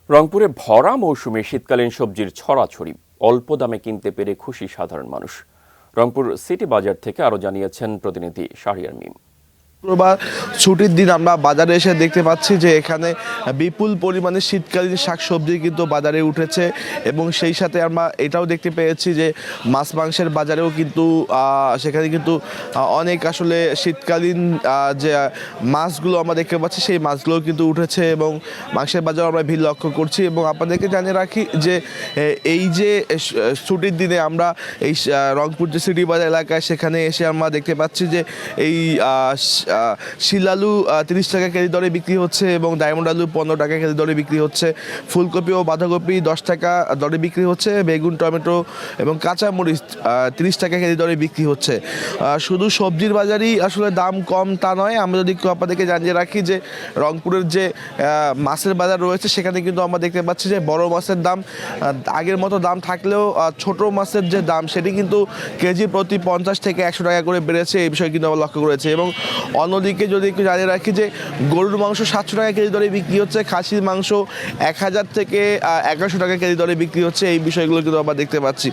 রংপুরে ভরা মৌসুমে শীতকালীন সবজির ছড়াছড়ি, অল্প দামে কিনতে পেরে খুশি সাধারণ মানুষ। রংপুর সিটি বাজার থেকে আরো জানিয়েছেন প্রতিনিধি শাহরিয়ার মিম। শুক্রবার ছুটির দিন আমরা বাজারে এসে দেখতে পাচ্ছি যে এখানে বিপুল পরিমাণে শীতকালীন শাকসবজি কিন্তু বাজারে উঠেছে এবং সেই সাথে আমরা এটাও দেখতে পেয়েছি যে মাছ মাংসের বাজারেও কিন্তু সেখানে কিন্তু অনেক আসলে শীতকালীন যে মাছগুলো আমরা দেখতে পাচ্ছি সেই মাছগুলোও কিন্তু উঠেছে এবং মাংসের বাজারও আমরা ভিড় লক্ষ্য করছি। এবং আপনাদেরকে জানিয়ে রাখি যে এই যে ছুটির দিনে আমরা এই রংপুর যে সিটি বাজার এলাকায় সেখানে এসে আমরা দেখতে পাচ্ছি যে এই শিলালু 30 টাকা কেজি দরে বিক্রি হচ্ছে এবং ডায়মন্ড আলু 15 টাকা কেজি দরে বিক্রি হচ্ছে। ফুলকপি ও বাঁধাকপি 10 টাকা দরে বিক্রি হচ্ছে। বেগুন, টমেটো এবং কাঁচামরিচ 30 টাকা কেজি দরে বিক্রি হচ্ছে। শুধু সবজির বাজারই আসলে দাম কম তা নয়, আমরা যদি আপনাদেরকে জানিয়ে রাখি যে রংপুরের যে মাছের বাজার রয়েছে সেখানে কিন্তু আমরা দেখতে পাচ্ছি যে বড় মাছের দাম আগের মতো দাম থাকলেও ছোট মাছের যে দাম সেটি কিন্তু কেজি প্রতি 50 থেকে 100 টাকা করে বেড়েছে। এই বিষয়ে কিন্তু আমরা লক্ষ্য করেছি। এবং অন্যদিকে যদি একটু জানিয়ে রাখি যে গরুর মাংস 700 টাকা কেজি দরে বিক্রি হচ্ছে, খাসির মাংস 1000 থেকে 1100 টাকা কেজি দরে বিক্রি হচ্ছে। এই বিষয়গুলো কিন্তু আমরা দেখতে পাচ্ছি।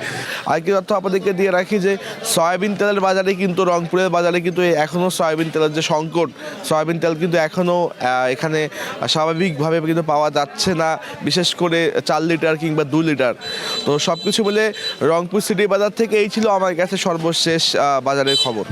আর কি তথ্য আপনাদেরকে দিয়ে রাখি যে সয়াবিন তেলের বাজারে কিন্তু রংপুরের বাজারে কিন্তু এখনও সয়াবিন তেলের যে সংকট, সয়াবিন তেল কিন্তু এখনও এখানে স্বাভাবিকভাবে কিন্তু পাওয়া যাচ্ছে না, বিশেষ করে 4 লিটার কিংবা 2 লিটার। তো সব কিছু মিলে রংপুর সিটি বাজার থেকে এই ছিল আমার কাছে সর্বশেষ বাজারের খবর।